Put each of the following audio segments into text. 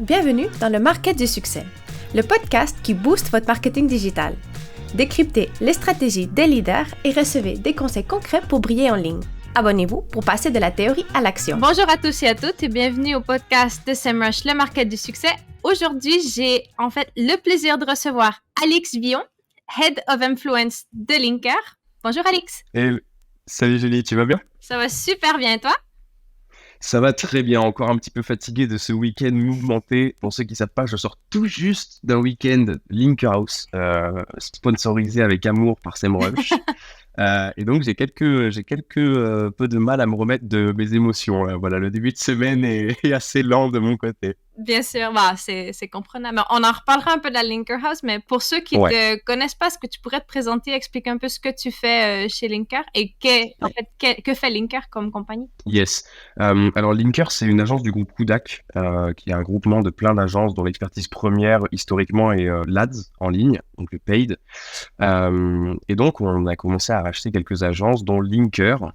Bienvenue dans le Market du succès, le podcast qui booste votre marketing digital. Décryptez les stratégies des leaders et recevez des conseils concrets pour briller en ligne. Abonnez-vous pour passer de la théorie à l'action. Bonjour à tous et à toutes et bienvenue au podcast de SEMrush, le Market du succès. Aujourd'hui, j'ai en fait le plaisir de recevoir Alix Villon, Head of Influence de Linker. Bonjour Alix. Hey, salut Julie, tu vas bien? Ça va super bien et toi? Ça va très bien, encore un petit peu fatigué de ce week-end mouvementé. Pour ceux qui ne savent pas, je sors tout juste d'un week-end Linker House, sponsorisé avec amour par SEMrush. Et donc j'ai quelques peu de mal à me remettre de mes émotions. Voilà, le début de semaine est assez lent de mon côté. Bien sûr, c'est comprenable. On en reparlera un peu de la Linker House, mais pour ceux qui ne te connaissent pas, est-ce que tu pourrais te présenter, expliquer un peu ce que tu fais chez Linker et que fait Linker comme compagnie? Yes. Alors Linker, c'est une agence du groupe Kudak, qui est un groupement de plein d'agences dont l'expertise première historiquement est l'ADS en ligne, donc le paid. Et donc on a commencé à racheter quelques agences, dont Linker,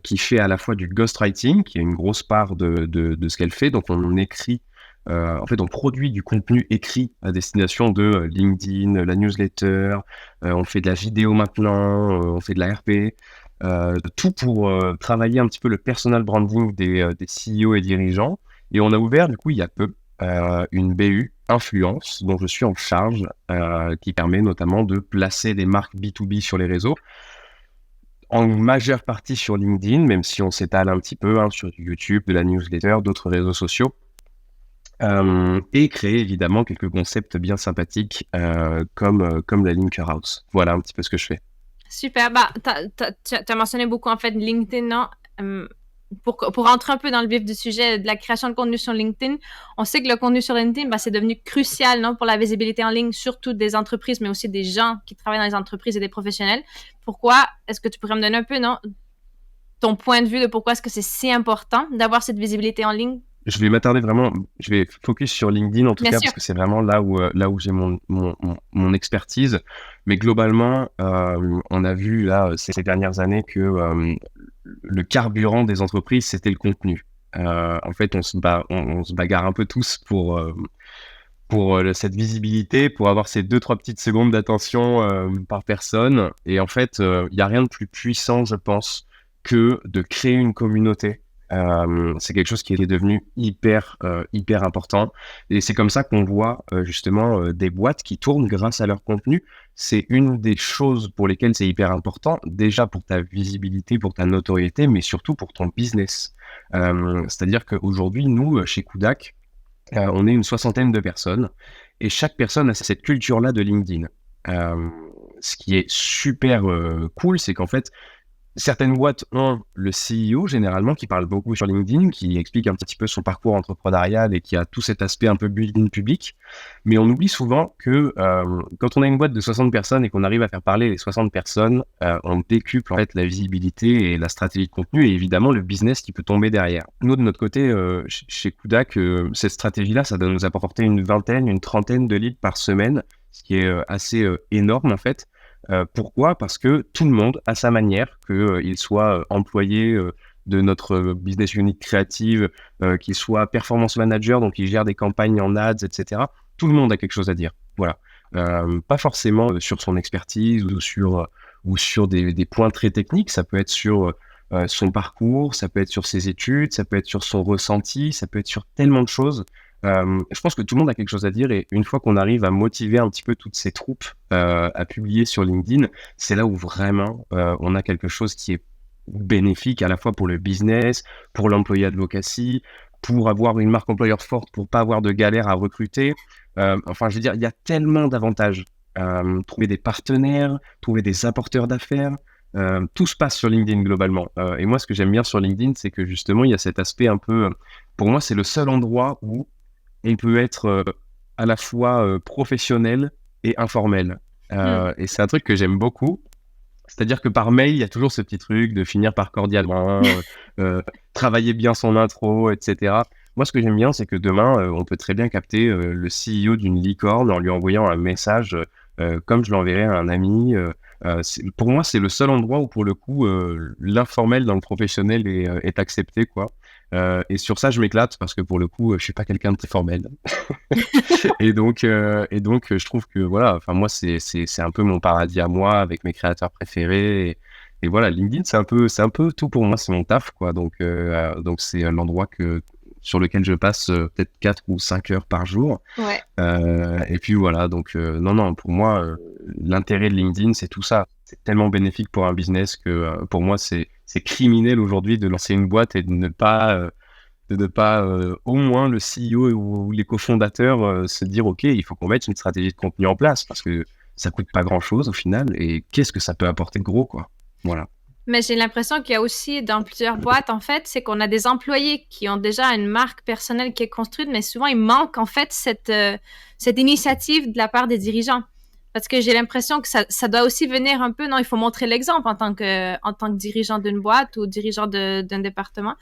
qui fait à la fois du ghostwriting, qui est une grosse part de ce qu'elle fait. Donc on écrit, on produit du contenu écrit à destination de LinkedIn, la newsletter, on fait de la vidéo maintenant, on fait de la RP, tout pour travailler un petit peu le personal branding des CEO et dirigeants. Et on a ouvert du coup il y a peu une BU influence dont je suis en charge, qui permet notamment de placer des marques B2B sur les réseaux, en majeure partie sur LinkedIn, même si on s'étale un petit peu sur YouTube, de la newsletter, d'autres réseaux sociaux, et créer évidemment quelques concepts bien sympathiques comme la Linker House. Voilà un petit peu ce que je fais. Super, tu as mentionné beaucoup en fait LinkedIn, non? Pour rentrer un peu dans le vif du sujet de la création de contenu sur LinkedIn, on sait que le contenu sur LinkedIn, c'est devenu crucial, non, pour la visibilité en ligne, surtout des entreprises, mais aussi des gens qui travaillent dans les entreprises et des professionnels. Pourquoi? Est-ce que tu pourrais me donner un peu, non, ton point de vue de pourquoi est-ce que c'est si important d'avoir cette visibilité en ligne? Je vais focus sur LinkedIn en tout cas, parce que c'est vraiment là où j'ai mon expertise. Mais globalement, on a vu là ces dernières années que le carburant des entreprises, c'était le contenu. En fait, on se bagarre un peu tous pour cette visibilité, pour avoir ces 2-3 petites secondes d'attention par personne. Et en fait, il n'y a rien de plus puissant, je pense, que de créer une communauté. C'est quelque chose qui est devenu hyper important, et c'est comme ça qu'on voit justement des boîtes qui tournent grâce à leur contenu. C'est une des choses pour lesquelles c'est hyper important, déjà pour ta visibilité, pour ta notoriété, mais surtout pour ton business. C'est-à-dire qu'aujourd'hui, nous, chez Kudak, on est une 60aine de personnes, et chaque personne a cette culture-là de LinkedIn. Ce qui est super cool, c'est qu'en fait, certaines boîtes ont le CEO, généralement, qui parle beaucoup sur LinkedIn, qui explique un petit peu son parcours entrepreneurial et qui a tout cet aspect un peu building public. Mais on oublie souvent que quand on a une boîte de 60 personnes et qu'on arrive à faire parler les 60 personnes, on décuple en fait la visibilité et la stratégie de contenu, et évidemment le business qui peut tomber derrière. Nous, de notre côté, chez Kudak, cette stratégie-là, ça doit nous apporter une trentaine de leads par semaine, ce qui est assez énorme en fait. Pourquoi? Parce que tout le monde, à sa manière, qu'il soit employé de notre business unit créative, qu'il soit performance manager, donc il gère des campagnes en ads, etc. Tout le monde a quelque chose à dire. Voilà. Pas forcément sur son expertise ou sur des points très techniques. Ça peut être sur son parcours, ça peut être sur ses études, ça peut être sur son ressenti, ça peut être sur tellement de choses. Je pense que tout le monde a quelque chose à dire, et une fois qu'on arrive à motiver un petit peu toutes ces troupes à publier sur LinkedIn, c'est là où vraiment on a quelque chose qui est bénéfique à la fois pour le business, pour l'employé advocacy, pour avoir une marque employeur forte, pour pas avoir de galère à recruter. Je veux dire, il y a tellement d'avantages. Trouver des partenaires, trouver des apporteurs d'affaires, tout se passe sur LinkedIn globalement. Et moi, ce que j'aime bien sur LinkedIn, c'est que justement, il y a cet aspect un peu... pour moi, c'est le seul endroit où on peut être à la fois professionnel et informel. Et c'est un truc que j'aime beaucoup. C'est-à-dire que par mail, il y a toujours ce petit truc de finir par cordialement, travailler bien son intro, etc. Moi, ce que j'aime bien, c'est que demain, on peut très bien capter le CEO d'une licorne en lui envoyant un message comme je l'enverrais à un ami. Pour moi, c'est le seul endroit où, pour le coup, l'informel dans le professionnel est accepté, quoi. Et sur ça, je m'éclate parce que pour le coup, je suis pas quelqu'un de très formel. Et donc, je trouve que voilà, enfin moi, c'est un peu mon paradis à moi avec mes créateurs préférés. Et voilà, LinkedIn, c'est un peu tout pour moi, c'est mon taf, quoi. Donc c'est l'endroit sur lequel je passe peut-être 4 ou 5 heures par jour. Ouais. Et puis voilà, donc non, pour moi, l'intérêt de LinkedIn, c'est tout ça. C'est tellement bénéfique pour un business que pour moi, c'est criminel aujourd'hui de lancer une boîte et de ne pas, au moins le CEO ou les cofondateurs se dire, OK, il faut qu'on mette une stratégie de contenu en place parce que ça coûte pas grand-chose au final. Et qu'est-ce que ça peut apporter de gros, quoi. Voilà. Mais j'ai l'impression qu'il y a aussi dans plusieurs boîtes, en fait, c'est qu'on a des employés qui ont déjà une marque personnelle qui est construite, mais souvent, il manque, en fait, cette initiative de la part des dirigeants. Parce que j'ai l'impression que ça doit aussi venir un peu, non, il faut montrer l'exemple en tant que dirigeant d'une boîte ou dirigeant d'un département,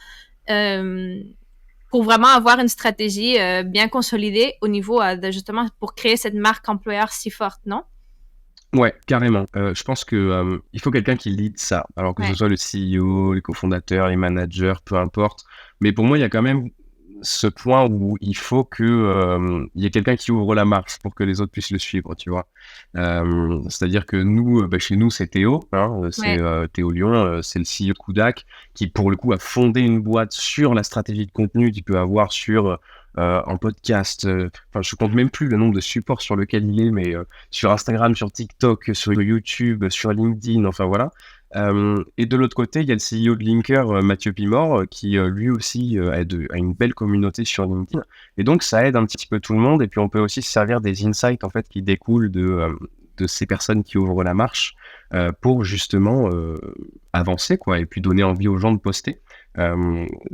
pour vraiment avoir une stratégie bien consolidée au niveau justement pour créer cette marque employeur si forte, non? Ouais, carrément. Je pense que il faut quelqu'un qui lead ça. Alors que ce soit le CEO, les cofondateurs, les managers, peu importe. Mais pour moi, il y a quand même ce point où il faut que il y ait quelqu'un qui ouvre la marche pour que les autres puissent le suivre, tu vois. C'est-à-dire que nous, chez nous, c'est Théo, c'est Théo Lyon, c'est le CEO de Kudak, qui pour le coup a fondé une boîte sur la stratégie de contenu qu'il peut avoir sur en podcast. Enfin, je compte même plus le nombre de supports sur lequel il est, mais sur Instagram, sur TikTok, sur YouTube, sur LinkedIn, enfin voilà. Et de l'autre côté, il y a le CEO de Linker, Mathieu Pimor, qui lui aussi a une belle communauté sur LinkedIn. Et donc, ça aide un petit peu tout le monde. Et puis, on peut aussi se servir des insights en fait, qui découlent de ces personnes qui ouvrent la marche pour justement avancer, quoi, et puis donner envie aux gens de poster.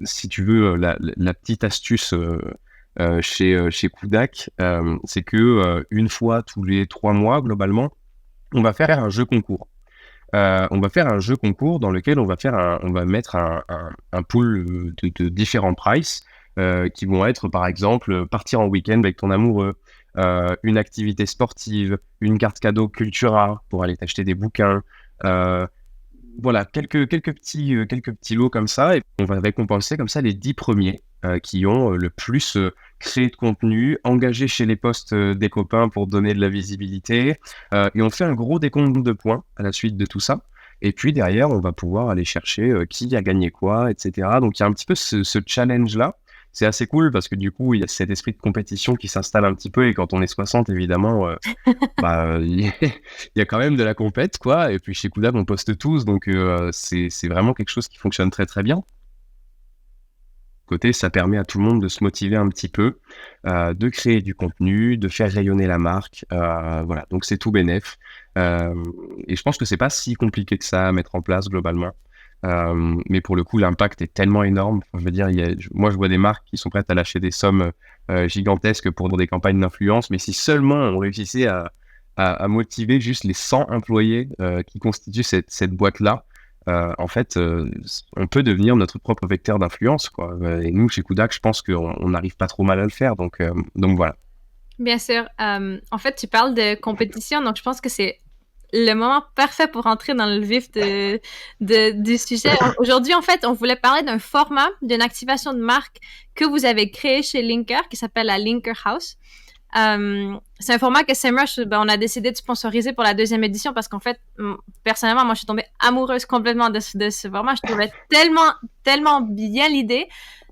Si tu veux, la petite astuce chez Kudak, c'est que une fois tous les 3 mois, globalement, on va faire un jeu concours. On va faire un jeu concours dans lequel on va mettre un pool de différents prices qui vont être, par exemple, partir en week-end avec ton amoureux, une activité sportive, une carte cadeau Cultura pour aller t'acheter des bouquins, voilà, quelques petits lots comme ça, et on va récompenser comme ça les 10 premiers qui ont le plus créé de contenu, engagé chez les posts des copains pour donner de la visibilité, et on fait un gros décompte de points à la suite de tout ça. Et puis derrière, on va pouvoir aller chercher qui a gagné quoi, etc. Donc il y a un petit peu ce challenge-là. C'est assez cool parce que du coup, il y a cet esprit de compétition qui s'installe un petit peu, et quand on est 60, évidemment, il y a quand même de la compète, quoi. Et puis chez Kudak, on poste tous, donc c'est vraiment quelque chose qui fonctionne très très bien. Côté, ça permet à tout le monde de se motiver un petit peu, de créer du contenu, de faire rayonner la marque, voilà. Donc c'est tout bénef. Et je pense que c'est pas si compliqué que ça à mettre en place globalement. Mais pour le coup, l'impact est tellement énorme. Enfin, je veux dire, moi, je vois des marques qui sont prêtes à lâcher des sommes gigantesques pour des campagnes d'influence. Mais si seulement on réussissait à motiver juste les 100 employés qui constituent cette boîte-là, en fait, on peut devenir notre propre vecteur d'influence, quoi. Et nous, chez Kudak, je pense qu'on n'arrive pas trop mal à le faire. Donc voilà. Bien sûr. En fait, tu parles de compétition, donc je pense que c'est le moment parfait pour entrer dans le vif du sujet. Aujourd'hui, en fait, on voulait parler d'un format, d'une activation de marque que vous avez créé chez Linker, qui s'appelle la Linker House. C'est un format que SEMrush, on a décidé de sponsoriser pour la 2e édition parce qu'en fait, personnellement, moi, je suis tombée amoureuse complètement de ce format. Je trouvais tellement bien l'idée.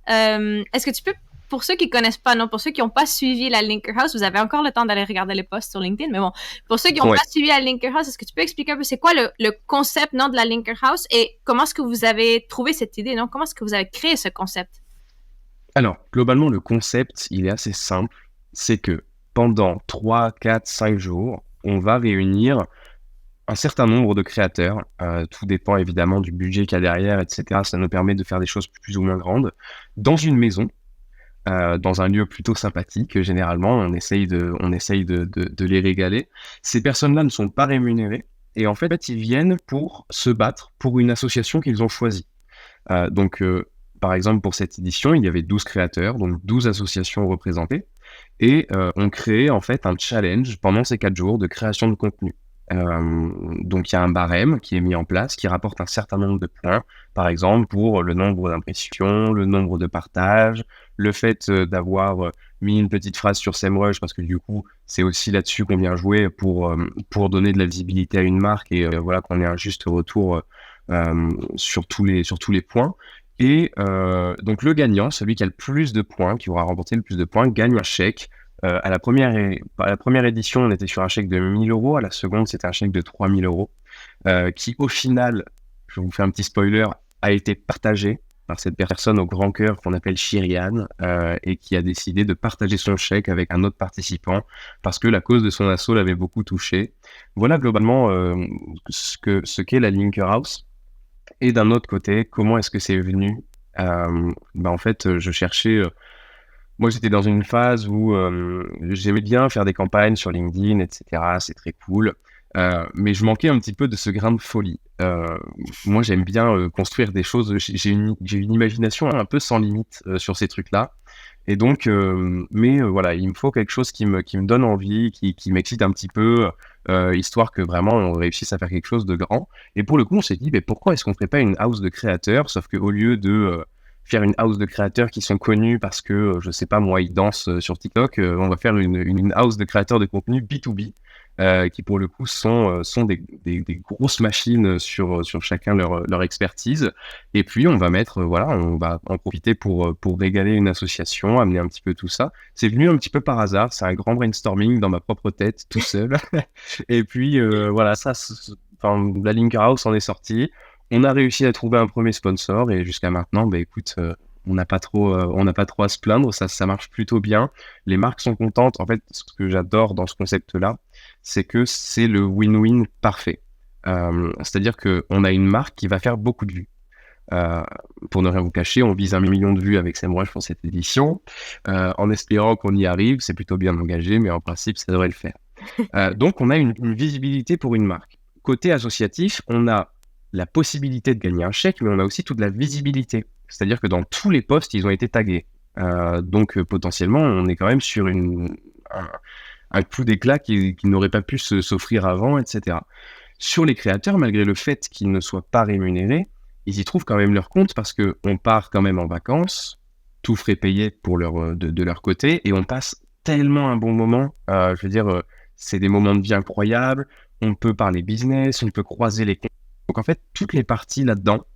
Est-ce que tu peux, pour ceux qui connaissent pas, non, pour ceux qui n'ont pas suivi la Linker House, vous avez encore le temps d'aller regarder les posts sur LinkedIn, mais bon, pour ceux qui n'ont pas suivi la Linker House, est-ce que tu peux expliquer un peu c'est quoi le concept, non, de la Linker House, et comment est-ce que vous avez trouvé cette idée, non? Comment est-ce que vous avez créé ce concept? Alors, globalement, le concept, il est assez simple. C'est que pendant 3, 4, 5 jours, on va réunir un certain nombre de créateurs. Tout dépend évidemment du budget qu'il y a derrière, etc. Ça nous permet de faire des choses plus ou moins grandes dans une maison, dans un lieu plutôt sympathique. Généralement, on essaye de les régaler. Ces personnes-là ne sont pas rémunérées, et en fait, ils viennent pour se battre pour une association qu'ils ont choisie. Donc, par exemple, pour cette édition, il y avait 12 créateurs, donc 12 associations représentées, et on créait en fait un challenge pendant ces 4 jours de création de contenu. Donc il y a un barème qui est mis en place qui rapporte un certain nombre de points, par exemple pour le nombre d'impressions, le nombre de partages, le fait d'avoir mis une petite phrase sur SEMrush, parce que du coup c'est aussi là-dessus qu'on vient jouer pour donner de la visibilité à une marque et voilà qu'on ait un juste retour sur tous les points. Et donc le gagnant, celui qui a le plus de points, qui aura remporté le plus de points, gagne un chèque. À la première édition, on était sur un chèque de 1 000 €. À la seconde, c'était un chèque de 3 000 €, qui au final, je vous fais un petit spoiler, a été partagé par cette personne au grand cœur qu'on appelle Chiriane, et qui a décidé de partager son chèque avec un autre participant parce que la cause de son asso l'avait beaucoup touché. Voilà globalement ce qu'est la Linker House. Et d'un autre côté, comment est-ce que c'est venu? En fait, je cherchais... moi, j'étais dans une phase où j'aimais bien faire des campagnes sur LinkedIn, etc. C'est très cool. Mais je manquais un petit peu de ce grain de folie. Moi, j'aime bien construire des choses. J'ai une imagination un peu sans limite sur ces trucs-là. Et donc, voilà, il me faut quelque chose qui me donne envie, qui m'excite un petit peu, histoire que vraiment on réussisse à faire quelque chose de grand. Et pour le coup, on s'est dit, mais pourquoi est-ce qu'on ne ferait pas une house de créateurs, sauf qu'au lieu de faire une house de créateurs qui sont connus parce que, je sais pas moi, ils dansent sur TikTok, on va faire une house de créateurs de contenu B2B, qui pour le coup sont des grosses machines sur chacun leur expertise. Et puis on va mettre, voilà, on va en profiter pour régaler une association, amener un petit peu tout ça. C'est venu un petit peu par hasard, c'est un grand brainstorming dans ma propre tête, tout seul. Et puis voilà, la Linker House en est sortie. On a réussi à trouver un premier sponsor et jusqu'à maintenant, écoute, on n'a pas trop à se plaindre, ça marche plutôt bien. Les marques sont contentes. En fait, ce que j'adore dans ce concept-là, c'est que c'est le win-win parfait. C'est-à-dire qu'on a une marque qui va faire beaucoup de vues. Pour ne rien vous cacher, on vise 1 million de vues avec SEMrush pour cette édition, en espérant qu'on y arrive. C'est plutôt bien engagé, mais en principe, ça devrait le faire. Donc, on a une visibilité pour une marque. Côté associatif, on a la possibilité de gagner un chèque, mais on a aussi toute la visibilité. C'est-à-dire que dans tous les posts, ils ont été tagués. Donc, potentiellement, on est quand même sur un coup d'éclat qui n'aurait pas pu s'offrir avant, etc. Sur les créateurs, malgré le fait qu'ils ne soient pas rémunérés, ils y trouvent quand même leur compte parce qu'on part quand même en vacances, tout frais payé de leur côté, et on passe tellement un bon moment. Je veux dire, c'est des moments de vie incroyables. On peut parler business, on peut croiser les comptes. Donc en fait, toutes les parties là-dedans,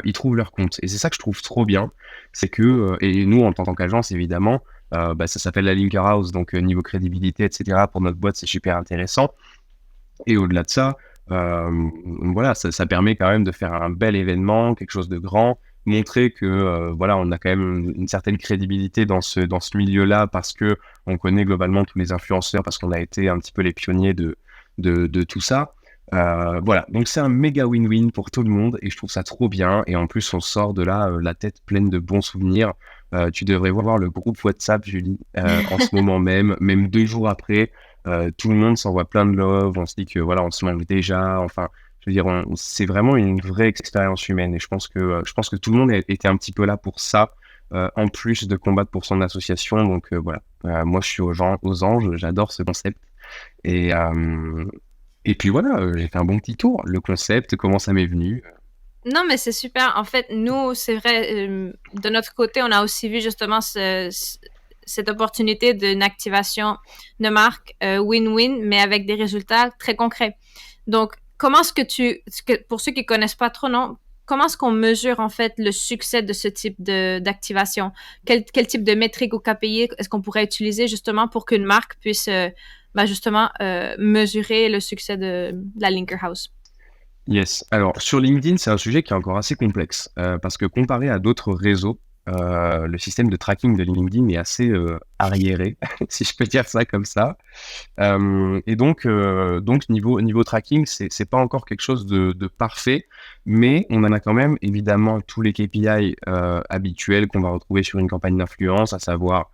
ils trouvent leur compte. Et c'est ça que je trouve trop bien. C'est que, et nous, en tant qu'agence, évidemment, ça s'appelle la Linker House, donc niveau crédibilité, etc. Pour notre boîte, c'est super intéressant. Et au-delà de ça, voilà, ça permet quand même de faire un bel événement, quelque chose de grand, montrer que voilà, on a quand même une certaine crédibilité dans ce milieu-là parce que on connaît globalement tous les influenceurs, parce qu'on a été un petit peu les pionniers de tout ça. Voilà, donc c'est un méga win-win pour tout le monde et je trouve ça trop bien. Et en plus, on sort de là la tête pleine de bons souvenirs. Tu devrais voir le groupe WhatsApp, Julie, en ce moment même 2 jours après. Tout le monde s'envoie plein de love, on se dit que voilà, on se mange déjà, enfin, je veux dire, c'est vraiment une vraie expérience humaine et je pense que tout le monde était un petit peu là pour ça, en plus de combattre pour son association. Donc voilà, moi je suis aux anges, j'adore ce concept et puis voilà, j'ai fait un bon petit tour, le concept, comment ça m'est venu. Non, mais c'est super. En fait, nous, c'est vrai, de notre côté, on a aussi vu justement cette opportunité d'une activation de marque win-win, mais avec des résultats très concrets. Donc, comment est-ce que pour ceux qui connaissent pas trop, non, comment est-ce qu'on mesure en fait le succès de ce type d'activation? Quel type de métrique ou KPI est-ce qu'on pourrait utiliser justement pour qu'une marque puisse justement mesurer le succès de la Linker House? Yes. Alors, sur LinkedIn, c'est un sujet qui est encore assez complexe parce que comparé à d'autres réseaux, le système de tracking de LinkedIn est assez arriéré, si je peux dire ça comme ça. Et donc niveau tracking, c'est pas encore quelque chose de parfait, mais on en a quand même évidemment tous les KPI habituels qu'on va retrouver sur une campagne d'influence, à savoir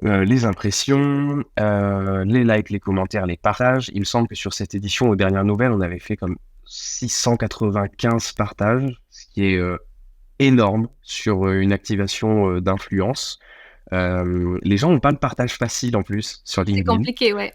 les impressions, les likes, les commentaires, les partages. Il me semble que sur cette édition, aux dernières nouvelles, on avait fait comme 695 partages, ce qui est énorme sur une activation d'influence. Les gens n'ont pas de partage facile en plus sur LinkedIn. C'est compliqué, ouais.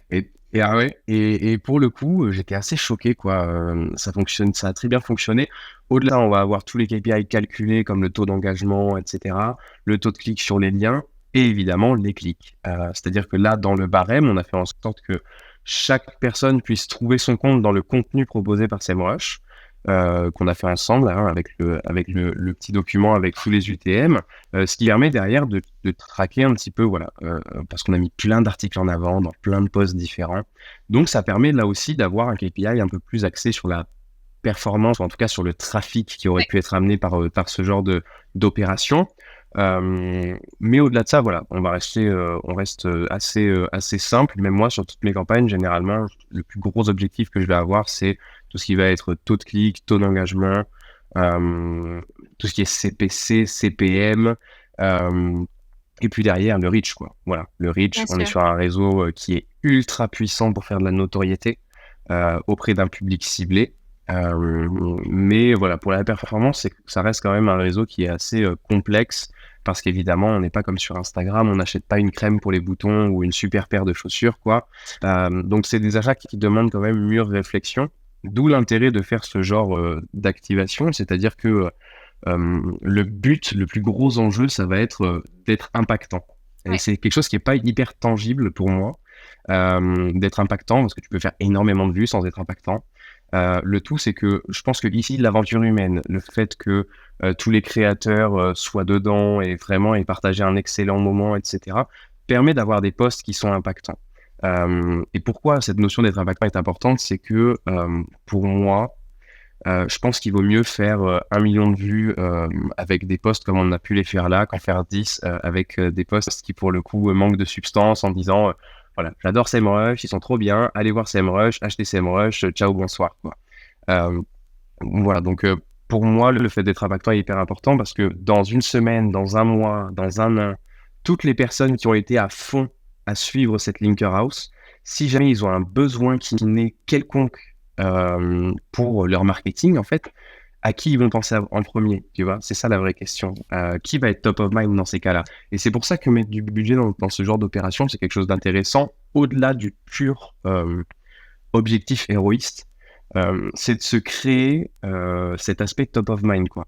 Et ah ouais, et pour le coup, j'étais assez choqué, quoi. Ça fonctionne, ça a très bien fonctionné. Au-delà, on va avoir tous les KPI calculés comme le taux d'engagement, et cetera, le taux de clics sur les liens et évidemment les clics. C'est-à-dire que là, dans le barème, on a fait en sorte que chaque personne puisse trouver son compte dans le contenu proposé par SEMrush, qu'on a fait ensemble, hein, avec le petit document avec tous les UTM, ce qui permet derrière de traquer un petit peu, voilà, parce qu'on a mis plein d'articles en avant dans plein de posts différents. Donc ça permet là aussi d'avoir un KPI un peu plus axé sur la performance, ou en tout cas sur le trafic qui aurait pu être amené par ce genre d'opération. Mais au-delà de ça, voilà, on reste assez simple. Même moi, sur toutes mes campagnes, généralement, le plus gros objectif que je vais avoir, c'est tout ce qui va être taux de clic, taux d'engagement, tout ce qui est CPC, CPM, et puis derrière, le reach, quoi. Voilà, le reach, Bien on est sûr. sur un réseau qui est ultra puissant pour faire de la notoriété auprès d'un public ciblé. Mais voilà, pour la performance, ça reste quand même un réseau qui est assez complexe parce qu'évidemment, on n'est pas comme sur Instagram, on n'achète pas une crème pour les boutons ou une super paire de chaussures, quoi. Donc, c'est des achats qui demandent quand même mûre réflexion, d'où l'intérêt de faire ce genre d'activation, c'est-à-dire que le but, le plus gros enjeu, ça va être d'être impactant. Et Ouais. c'est quelque chose qui n'est pas hyper tangible pour moi, d'être impactant, parce que tu peux faire énormément de vues sans être impactant. Le tout, c'est que je pense que ici, l'aventure humaine, le fait que tous les créateurs soient dedans et vraiment aient partagé un excellent moment, etc., permet d'avoir des posts qui sont impactants. Et pourquoi cette notion d'être impactant est importante, c'est que pour moi, je pense qu'il vaut mieux faire 1 million de vues avec des posts comme on a pu les faire là, qu'en faire 10 avec des posts qui, pour le coup, manquent de substance en disant voilà, j'adore SEMrush, ils sont trop bien, allez voir SEMrush, achetez SEMrush, ciao, bonsoir, quoi. Voilà, donc pour moi, le fait d'être impactant est hyper important parce que dans une semaine, dans un mois, dans un an, toutes les personnes qui ont été à fond à suivre cette Linker House, si jamais ils ont un besoin qui n'est quelconque pour leur marketing, en fait, à qui ils vont penser en premier, tu vois? C'est ça la vraie question. Qui va être top of mind dans ces cas-là? Et c'est pour ça que mettre du budget dans ce genre d'opération, c'est quelque chose d'intéressant, au-delà du pur objectif héroïste. C'est de se créer cet aspect top of mind, quoi.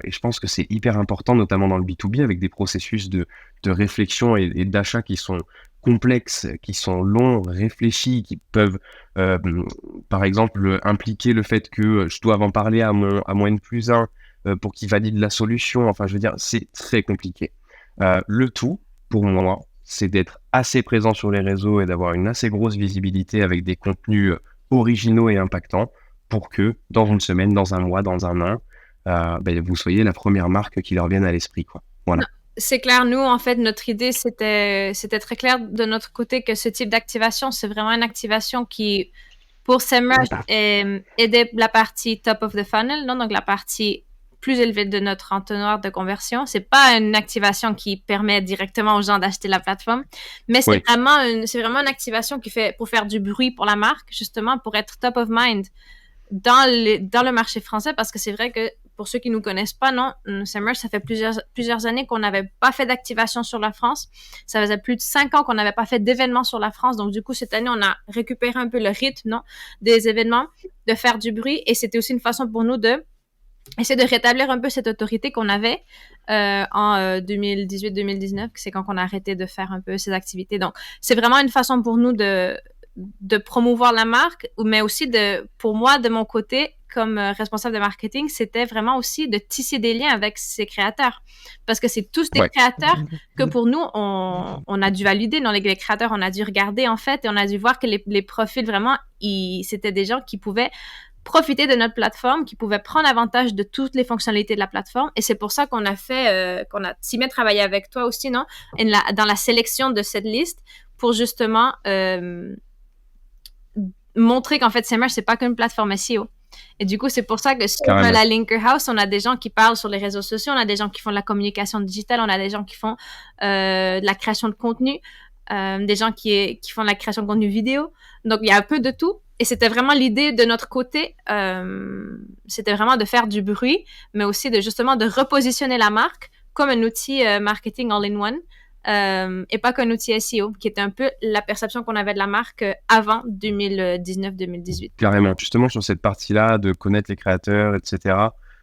Et je pense que c'est hyper important, notamment dans le B2B, avec des processus de réflexion et d'achat qui sont complexes, qui sont longs, réfléchis, qui peuvent, par exemple, impliquer le fait que je dois en parler à mon N+1 pour qu'il valide la solution. Enfin, je veux dire, c'est très compliqué. Le tout, pour moi, c'est d'être assez présent sur les réseaux et d'avoir une assez grosse visibilité avec des contenus originaux et impactants pour que dans une semaine, dans un mois, dans un an, vous soyez la première marque qui leur vienne à l'esprit, quoi. Voilà. Non, c'est clair, nous, en fait, notre idée, c'était très clair de notre côté que ce type d'activation, c'est vraiment une activation qui, pour SEMrush, aider la partie top of the funnel, non? Donc la partie plus élevée de notre entonnoir de conversion. C'est pas une activation qui permet directement aux gens d'acheter la plateforme, mais c'est vraiment une activation qui fait pour faire du bruit pour la marque, justement, pour être top of mind dans le marché français, parce que c'est vrai que pour ceux qui nous connaissent pas, non, SEMrush, ça fait plusieurs années qu'on n'avait pas fait d'activation sur la France. Ça faisait plus de 5 ans qu'on n'avait pas fait d'événements sur la France. Donc, du coup, cette année, on a récupéré un peu le rythme, non, des événements, de faire du bruit. Et c'était aussi une façon pour nous de essayer de rétablir un peu cette autorité qu'on avait en 2018-2019. C'est quand on a arrêté de faire un peu ces activités. Donc, c'est vraiment une façon pour nous de promouvoir la marque, mais aussi pour moi, de mon côté, comme responsable de marketing, c'était vraiment aussi de tisser des liens avec ces créateurs. Parce que c'est tous des créateurs que pour nous, on a dû valider. Non, les créateurs, on a dû regarder, en fait, et on a dû voir que les profils, vraiment, c'était des gens qui pouvaient profiter de notre plateforme, qui pouvaient prendre avantage de toutes les fonctionnalités de la plateforme. Et c'est pour ça qu'on a fait, qu'on a si bien travaillé avec toi aussi, non? Dans la sélection de cette liste, pour justement montrer qu'en fait, SEMrush, c'est pas qu'une plateforme SEO. Et du coup, c'est pour ça que sur la Linker House, on a des gens qui parlent sur les réseaux sociaux, on a des gens qui font de la communication digitale, on a des gens qui font de la création de contenu, des gens qui font de la création de contenu vidéo. Donc, il y a un peu de tout. Et c'était vraiment l'idée de notre côté, c'était vraiment de faire du bruit, mais aussi de justement de repositionner la marque comme un outil marketing all-in-one. et pas qu'un outil SEO, qui était un peu la perception qu'on avait de la marque avant 2019-2018. Carrément. Justement, sur cette partie-là, de connaître les créateurs, etc.,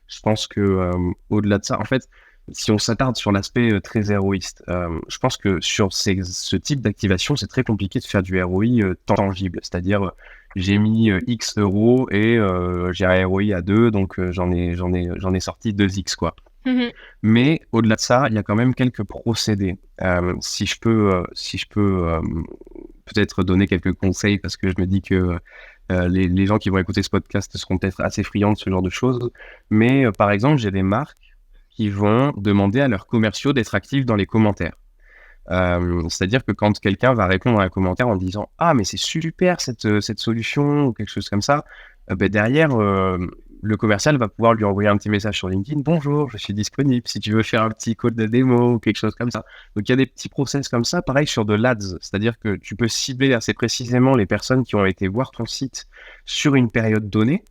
je pense que au-delà de ça, en fait, si on s'attarde sur l'aspect très héroïste, je pense que sur ce type d'activation, c'est très compliqué de faire du ROI tangible. C'est-à-dire, j'ai mis X euros et j'ai un ROI à 2, donc j'en ai sorti 2X, quoi. Mais au-delà de ça, il y a quand même quelques procédés. Si je peux peut-être donner quelques conseils, parce que je me dis que les gens qui vont écouter ce podcast seront peut-être assez friands de ce genre de choses. Mais par exemple, j'ai des marques qui vont demander à leurs commerciaux d'être actifs dans les commentaires. C'est-à-dire que quand quelqu'un va répondre à un commentaire en disant « Ah, mais c'est super cette solution » ou quelque chose comme ça, derrière, le commercial va pouvoir lui envoyer un petit message sur LinkedIn « Bonjour, je suis disponible si tu veux faire un petit code de démo » ou quelque chose comme ça. Donc, il y a des petits process comme ça. Pareil sur de l'ADS, c'est-à-dire que tu peux cibler assez précisément les personnes qui ont été voir ton site sur une période donnée.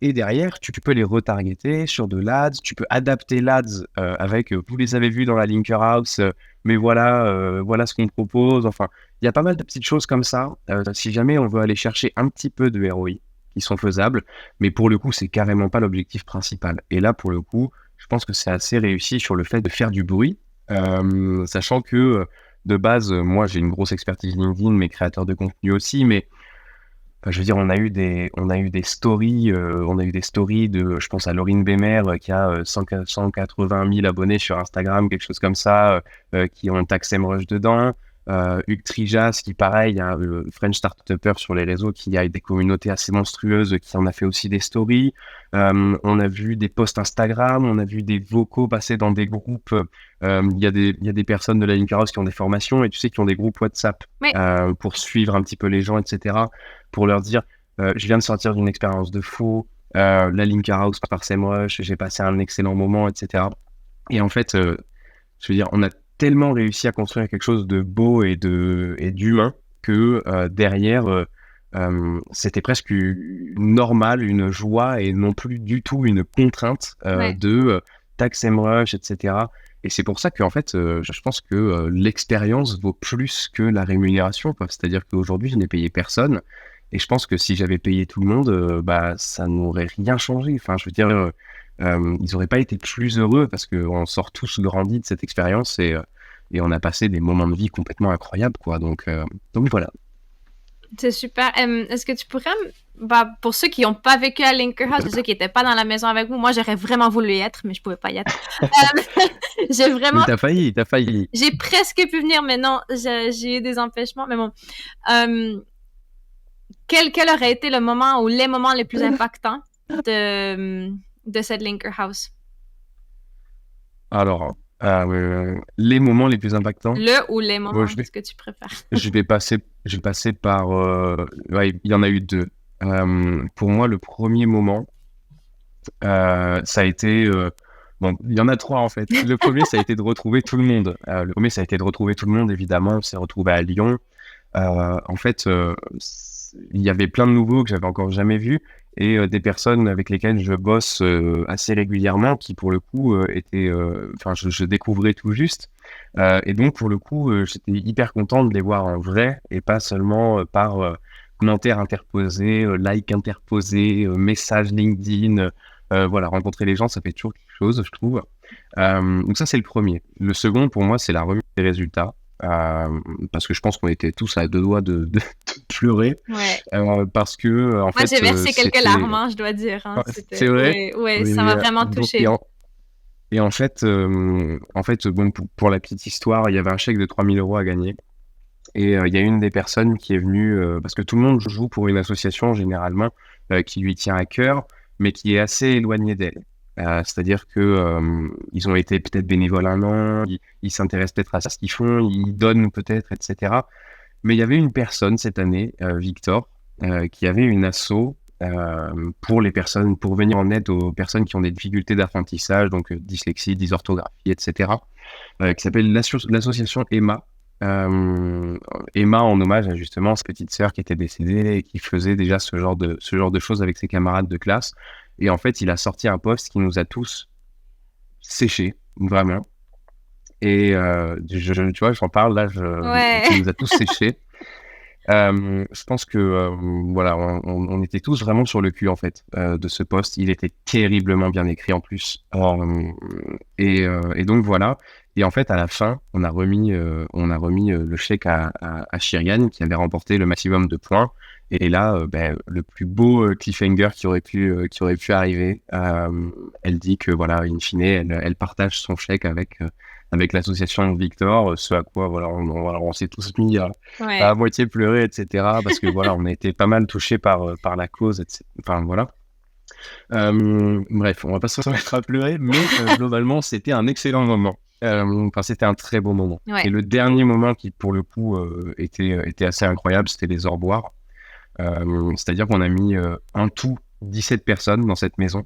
Et derrière, tu peux les retargeter sur de l'ADS, tu peux adapter l'ADS avec vous les avez vus dans la Linker House, mais voilà ce qu'on propose. Enfin, il y a pas mal de petites choses comme ça. Si jamais on veut aller chercher un petit peu de ROI qui sont faisables, mais pour le coup, c'est carrément pas l'objectif principal. Et là, pour le coup, je pense que c'est assez réussi sur le fait de faire du bruit, sachant que de base, moi, j'ai une grosse expertise LinkedIn, mes créateurs de contenu aussi, mais je veux dire, on a eu des stories, de, je pense à Laurine Bémer qui a 180 000 abonnés sur Instagram, quelque chose comme ça, qui ont un tag SEMrush dedans. Hugues Trijas, qui pareil, French Startupper sur les réseaux, qui a des communautés assez monstrueuses, qui en a fait aussi des stories. On a vu des posts Instagram, on a vu des vocaux passer dans des groupes. Il y a des personnes de la Linker House qui ont des formations et tu sais, qui ont des groupes WhatsApp pour suivre un petit peu les gens, etc., pour leur dire je viens de sortir d'une expérience de fou, la Linker House par SEMrush, j'ai passé un excellent moment, etc. Et en fait, je veux dire, on a tellement réussi à construire quelque chose de beau et d'humain que derrière, c'était presque normal, une joie et non plus du tout une contrainte de tag SEMrush, etc. Et c'est pour ça qu'en fait, je pense que l'expérience vaut plus que la rémunération, quoi. C'est-à-dire qu'aujourd'hui, je n'ai payé personne. Et je pense que si j'avais payé tout le monde, ça n'aurait rien changé. Enfin, je veux dire, ils n'auraient pas été plus heureux parce qu'on sort tous grandis de cette expérience et on a passé des moments de vie complètement incroyables, quoi. Donc voilà. C'est super. Est-ce que tu pourrais, pour ceux qui n'ont pas vécu à Linker House, ceux qui n'étaient pas dans la maison avec vous, moi j'aurais vraiment voulu y être, mais je ne pouvais pas y être. J'ai vraiment. Mais t'as failli. J'ai presque pu venir, mais non, j'ai eu des empêchements. Mais bon. Quel aurait été le moment ou les moments les plus impactants de cette Linker House? Alors, les moments les plus impactants. Le ou les moments, ce que tu préfères. Je vais passer par. Il y en a eu deux. Pour moi, le premier moment, ça a été. Bon, il y en a trois en fait. Le premier, ça a été de retrouver tout le monde. Évidemment. On s'est retrouvé à Lyon. En fait, il y avait plein de nouveaux que j'avais encore jamais vus et des personnes avec lesquelles je bosse assez régulièrement qui pour le coup étaient, je découvrais tout juste et donc pour le coup j'étais hyper content de les voir en vrai et pas seulement par commentaires interposés, like interposés, messages LinkedIn. Voilà, rencontrer les gens, ça fait toujours quelque chose, je trouve. Donc ça, c'est le premier. Le second, pour moi, c'est la remise des résultats. Parce que je pense qu'on était tous à deux doigts de pleurer. Ouais. Parce que, en fait... Moi, j'ai versé quelques larmes, hein, je dois dire. Hein. C'est vrai? Oui, ça m'a vraiment touchée. Et en fait, bon, pour la petite histoire, il y avait un chèque de 3 000 € à gagner. Et il y a une des personnes qui est venue, parce que tout le monde joue pour une association, généralement, qui lui tient à cœur, mais qui est assez éloignée d'elle. C'est-à-dire que ils ont été peut-être bénévoles un an, ils s'intéressent peut-être à ce qu'ils font, ils donnent peut-être, etc. Mais il y avait une personne cette année, Victor, qui avait une asso pour les personnes, pour venir en aide aux personnes qui ont des difficultés d'apprentissage, donc dyslexie, dysorthographie, etc. Qui s'appelle l'association Emma. Emma en hommage à justement sa petite sœur qui était décédée et qui faisait déjà ce genre de choses avec ses camarades de classe. Et en fait, il a sorti un post qui nous a tous séchés, vraiment. Et tu vois, j'en parle là, ça nous a tous séchés. Je pense que voilà, on était tous vraiment sur le cul en fait de ce post. Il était terriblement bien écrit en plus. Et donc voilà. Et en fait, à la fin, on a remis le chèque à Shirian qui avait remporté le maximum de points. Et là, le plus beau cliffhanger qui aurait pu arriver. Elle dit que voilà, in fine, elle partage son chèque avec l'association Victor, ce à quoi voilà, on s'est tous mis à moitié pleurer, etc. Parce que voilà, on a été pas mal touchés par la cause, etc. Enfin voilà. Bref, on va pas se mettre à pleurer, mais globalement, c'était un excellent moment. C'était un très beau moment. Ouais. Et le dernier moment qui, pour le coup, était assez incroyable, c'était les au revoir. C'est-à-dire qu'on a mis en tout 17 personnes dans cette maison.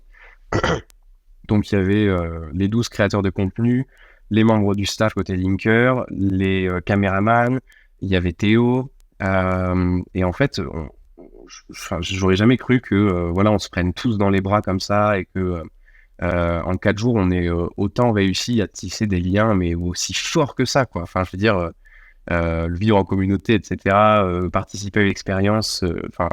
Donc, il y avait les 12 créateurs de contenu, les membres du staff côté Linker, les caméramans, il y avait Théo. Et en fait, j'aurais jamais cru que voilà, on se prenne tous dans les bras comme ça et que en 4 jours, on ait autant réussi à tisser des liens, mais aussi forts que ça, quoi. Enfin, je veux dire, le vivre en communauté, etc., participer à l'expérience,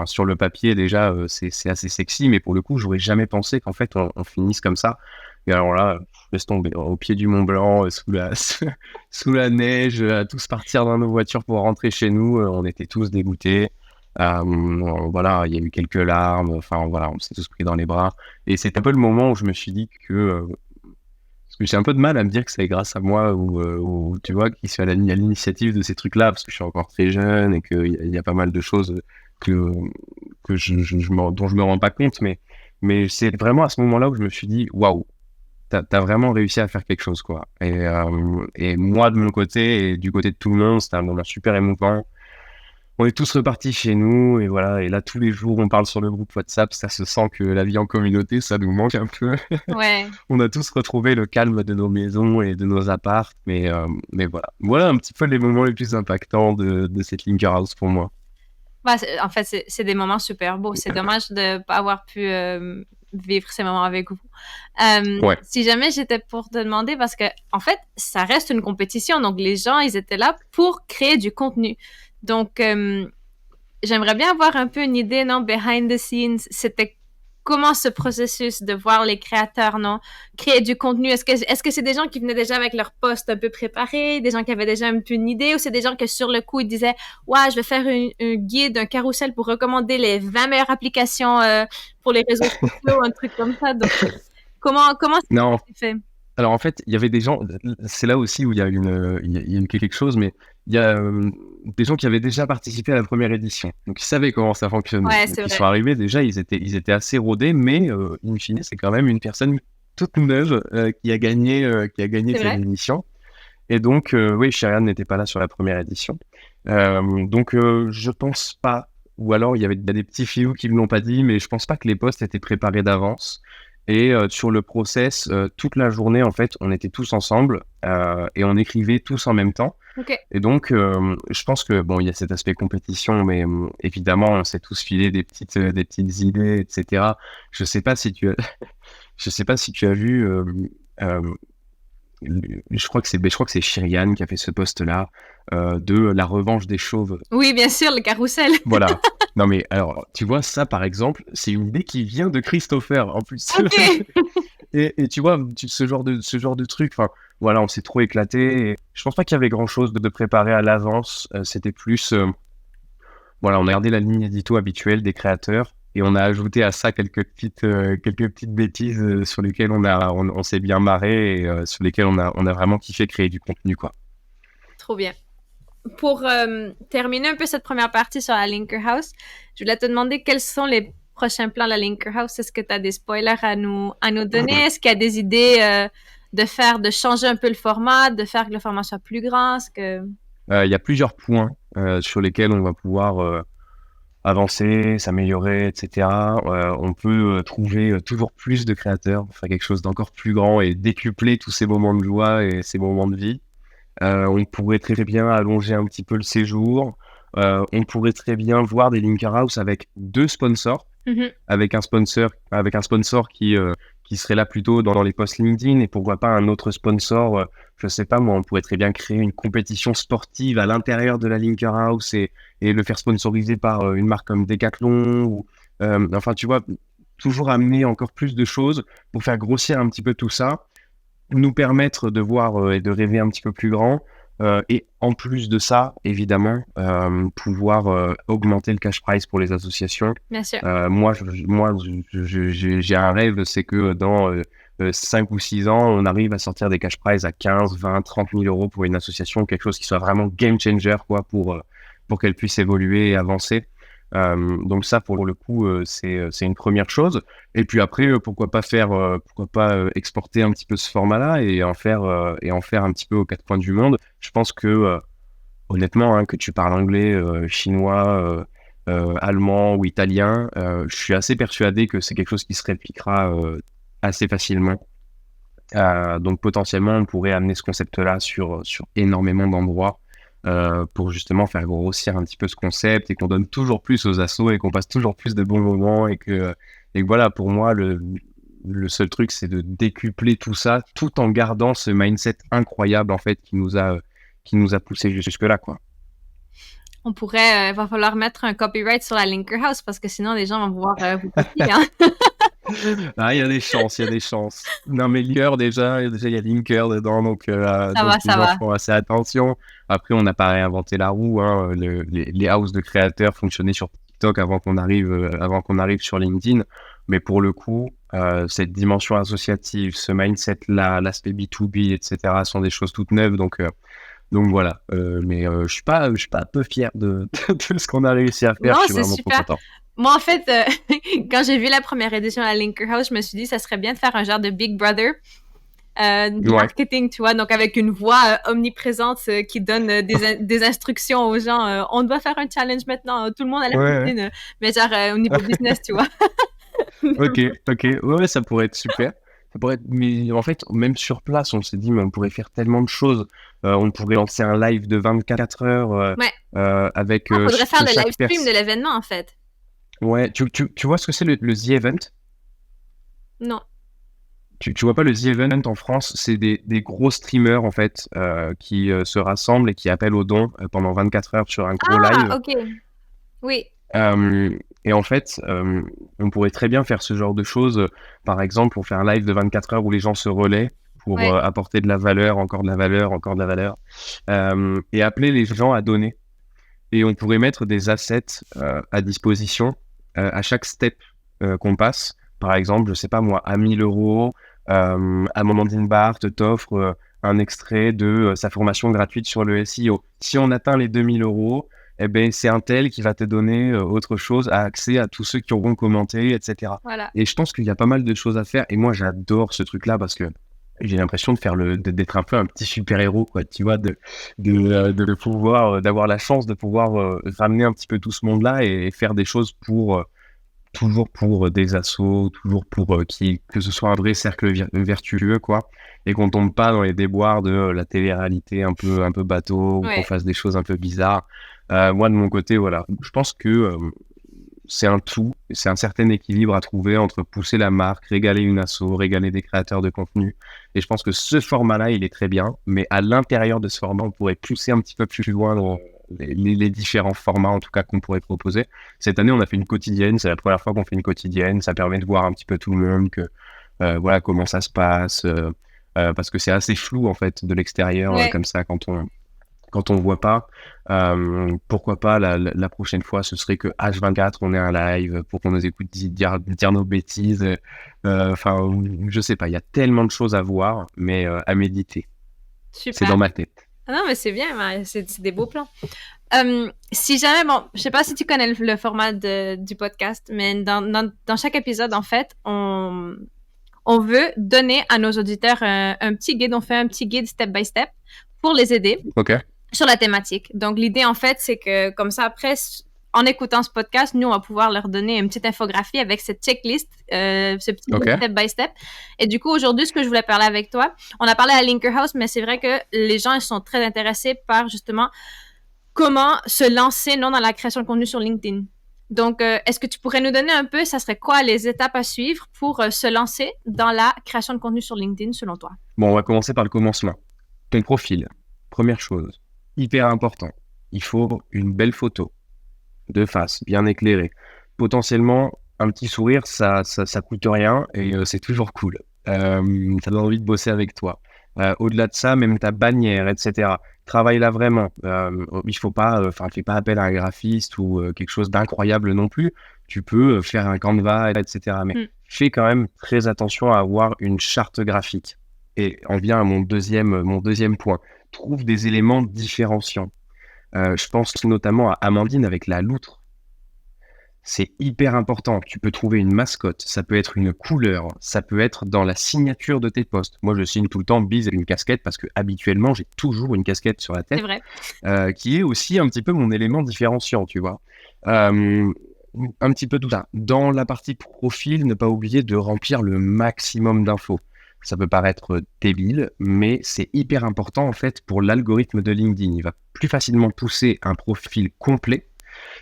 sur le papier, déjà, c'est assez sexy, mais pour le coup, j'aurais jamais pensé qu'en fait, on finisse comme ça. Et alors là, laisse tomber, au pied du Mont Blanc, sous la neige, à tous partir dans nos voitures pour rentrer chez nous, on était tous dégoûtés. Voilà, il y a eu quelques larmes, enfin voilà, on s'est tous pris dans les bras. Et c'est un peu le moment où je me suis dit que parce que j'ai un peu de mal à me dire que c'est grâce à moi ou tu vois, qui suis à l'initiative de ces trucs-là, parce que je suis encore très jeune et qu'il y a pas mal de choses dont je me rends pas compte, mais c'est vraiment à ce moment-là où je me suis dit, waouh, t'as vraiment réussi à faire quelque chose, quoi. Et moi, de mon côté et du côté de tout le monde, c'était un moment super émouvant. On est tous repartis chez nous et voilà. Et là, tous les jours, on parle sur le groupe WhatsApp. Ça se sent que la vie en communauté, ça nous manque un peu. Ouais. On a tous retrouvé le calme de nos maisons et de nos apparts. Mais voilà. Voilà un petit peu les moments les plus impactants de cette Linker House pour moi. Bah, en fait, c'est des moments super beaux. C'est dommage de ne pas avoir pu vivre ces moments avec vous. Ouais. Si jamais j'étais pour te demander, parce que en fait, ça reste une compétition. Donc, les gens, ils étaient là pour créer du contenu. Donc, j'aimerais bien avoir un peu une idée, non, behind the scenes. C'était comment ce processus de voir les créateurs, non, créer du contenu? Est-ce que c'est des gens qui venaient déjà avec leur post un peu préparé, des gens qui avaient déjà un peu une idée, ou c'est des gens que sur le coup, ils disaient, ouais, je vais faire un guide, un carrousel pour recommander les 20 meilleures applications pour les réseaux sociaux, un truc comme ça. Donc, comment c'est fait? Alors en fait, il y avait des gens, c'est là aussi où il y a eu quelque chose, mais il y a des gens qui avaient déjà participé à la première édition, donc ils savaient comment ça fonctionnait. Ouais, donc, c'est ils vrai. sont arrivés déjà, ils étaient assez rodés, mais in fine, c'est quand même une personne toute neuve qui a gagné cette édition. Et donc oui, Shirian n'était pas là sur la première édition, donc je pense pas, ou alors il y a des petits filous qui me l'ont pas dit, mais je pense pas que les posts étaient préparés d'avance. Et sur le process, toute la journée, en fait, on était tous ensemble et on écrivait tous en même temps. Okay. Et donc, je pense que bon, il y a cet aspect compétition, mais évidemment, on s'est tous filé des petites idées, etc. Je sais pas si tu as vu. Je crois que c'est Shirian qui a fait ce post-là de la revanche des chauves. Oui, bien sûr, le carrousel. Voilà. Non mais alors, tu vois, ça par exemple, c'est une idée qui vient de Christopher en plus. Okay. et tu vois, ce genre de truc, enfin voilà, on s'est trop éclaté. Et je pense pas qu'il y avait grand chose de préparé à l'avance. C'était plus, voilà, on a gardé la ligne édito habituelle des créateurs et on a ajouté à ça quelques petites bêtises sur lesquelles on s'est bien marré et sur lesquelles on a vraiment kiffé créer du contenu, quoi. Trop bien. Pour terminer un peu cette première partie sur la Linker House, je voulais te demander quels sont les prochains plans de la Linker House. Est-ce que tu as des spoilers à nous donner? Est-ce qu'il y a des idées de changer un peu le format, de faire que le format soit plus grand? Il y a plusieurs points sur lesquels on va pouvoir avancer, s'améliorer, etc. On peut trouver toujours plus de créateurs, faire quelque chose d'encore plus grand et décupler tous ces moments de joie et ces moments de vie. On pourrait très bien allonger un petit peu le séjour. On pourrait très bien voir des Linker House avec 2 sponsors, avec un sponsor qui qui serait là plutôt dans les posts LinkedIn, et pourquoi pas un autre sponsor, je sais pas moi, on pourrait très bien créer une compétition sportive à l'intérieur de la Linker House et le faire sponsoriser par une marque comme Decathlon, ou enfin tu vois, toujours amener encore plus de choses pour faire grossir un petit peu tout ça, nous permettre de voir et de rêver un petit peu plus grand. Et en plus de ça, évidemment, pouvoir augmenter le cash prize pour les associations. Bien sûr. Moi, j'ai un rêve, c'est que dans 5 ou 6 ans, on arrive à sortir des cash prizes à 15, 20, 30 000 euros pour une association, quelque chose qui soit vraiment game changer, quoi, pour qu'elle puisse évoluer et avancer. Donc ça, pour le coup, c'est une première chose. Et puis après, pourquoi pas exporter un petit peu ce format-là et en faire un petit peu aux 4 coins du monde. Je pense que honnêtement, hein, que tu parles anglais, chinois, allemand ou italien, je suis assez persuadé que c'est quelque chose qui se répliquera assez facilement. Donc potentiellement, on pourrait amener ce concept-là sur énormément d'endroits. Pour justement faire grossir un petit peu ce concept et qu'on donne toujours plus aux assos et qu'on passe toujours plus de bons moments et que voilà, pour moi, le seul truc, c'est de décupler tout ça tout en gardant ce mindset incroyable en fait qui nous a poussé jusque-là, quoi. On pourrait, va falloir mettre un copyright sur la Linker House parce que sinon les gens vont pouvoir vous copier, hein. Ah, il y a des chances. Non, mais Linker, déjà, il y a Linker dedans, donc les gens font assez attention. Après, on n'a pas réinventé la roue, hein. Les houses de créateurs fonctionnaient sur TikTok avant qu'on arrive sur LinkedIn. Mais pour le coup, cette dimension associative, ce mindset-là, l'aspect B2B, etc., sont des choses toutes neuves. Donc voilà. Mais je suis pas un peu fier de ce qu'on a réussi à faire. Non, je suis vraiment super. trop content. Moi, en fait, quand j'ai vu la première édition à la Linker House, je me suis dit, ça serait bien de faire un genre de Big Brother du marketing, tu vois, donc avec une voix omniprésente qui donne des instructions aux gens. On doit faire un challenge maintenant, tout le monde à la cuisine, mais genre au niveau business, tu vois. Ok, ouais, ça pourrait être super. Mais en fait, même sur place, on s'est dit, mais on pourrait faire tellement de choses. On pourrait lancer un live de 24 heures avec. On faudrait faire le live stream de l'événement, en fait. Ouais, tu vois ce que c'est le The Event? Non. Tu vois pas le The Event en France? C'est des gros streamers en fait qui se rassemblent et qui appellent aux dons pendant 24 heures sur un gros live. Ah, ok. Oui. Et en fait, on pourrait très bien faire ce genre de choses. Par exemple, on fait un live de 24 heures où les gens se relaient pour apporter de la valeur, encore de la valeur, et appeler les gens à donner. Et on pourrait mettre des assets à disposition à chaque step qu'on passe. Par exemple, je sais pas moi, à 1 000 euros, Amandine Barthes t'offre un extrait de sa formation gratuite sur le SEO. Si on atteint les 2 000 euros, eh ben, c'est un tel qui va te donner autre chose, à accès à tous ceux qui auront commenté, etc. Voilà. Et je pense qu'il y a pas mal de choses à faire. Et moi, j'adore ce truc-là parce que j'ai l'impression d'être un peu un petit super-héros, quoi, tu vois, de pouvoir, d'avoir la chance de pouvoir ramener un petit peu tout ce monde-là et faire des choses toujours pour des assos, toujours pour que ce soit un vrai cercle vertueux, quoi, et qu'on tombe pas dans les déboires de la télé-réalité un peu bateau, ou qu'on fasse des choses un peu bizarres. Moi, de mon côté, voilà, je pense que c'est un tout, c'est un certain équilibre à trouver entre pousser la marque, régaler une asso, régaler des créateurs de contenu. Et je pense que ce format-là, il est très bien, mais à l'intérieur de ce format, on pourrait pousser un petit peu plus loin dans les différents formats, en tout cas, qu'on pourrait proposer. Cette année, on a fait une quotidienne, c'est la première fois qu'on fait une quotidienne, ça permet de voir un petit peu tout le monde, voilà, comment ça se passe, parce que c'est assez flou, en fait, de l'extérieur, comme ça, quand on voit pas. Pourquoi pas la prochaine fois, ce serait que H24 on est un live pour qu'on nous écoute dire nos bêtises. Enfin, je sais pas, il y a tellement de choses à voir, mais à méditer. Super. C'est dans ma tête. Ah non, mais c'est bien, c'est des beaux plans. Si jamais, bon, je sais pas si tu connais le format du podcast, mais dans chaque épisode, en fait, on veut donner à nos auditeurs un petit guide. On fait un petit guide step by step pour les aider. Ok. Sur la thématique. Donc, l'idée, en fait, c'est que comme ça, après, en écoutant ce podcast, nous, on va pouvoir leur donner une petite infographie avec cette checklist, ce petit step by step. Et du coup, aujourd'hui, ce que je voulais parler avec toi, on a parlé à Linker House, mais c'est vrai que les gens, ils sont très intéressés par, justement, comment se lancer, dans la création de contenu sur LinkedIn. Donc, est-ce que tu pourrais nous donner un peu, ça serait quoi les étapes à suivre pour se lancer dans la création de contenu sur LinkedIn selon toi? Bon, on va commencer par le commencement. Ton profil, première chose, hyper important. Il faut une belle photo de face, bien éclairée. Potentiellement, un petit sourire, ça coûte rien et c'est toujours cool. Ça donne envie de bosser avec toi. Au-delà de ça, même ta bannière, etc. Travaille-la vraiment. Il faut pas, fais pas appel à un graphiste ou quelque chose d'incroyable non plus. Tu peux faire un Canva, etc. Mais fais quand même très attention à avoir une charte graphique. Et on vient à mon deuxième point. Trouve des éléments différenciants. Je pense notamment à Amandine avec la loutre. C'est hyper important. Tu peux trouver une mascotte, ça peut être une couleur, ça peut être dans la signature de tes posts. Moi, je signe tout le temps Biz avec une casquette parce que habituellement, j'ai toujours une casquette sur la tête. C'est vrai. Qui est aussi un petit peu mon élément différenciant, tu vois. Un petit peu tout ça. Dans la partie profil, ne pas oublier de remplir le maximum d'infos. Ça peut paraître débile, mais c'est hyper important en fait pour l'algorithme de LinkedIn. Il va plus facilement pousser un profil complet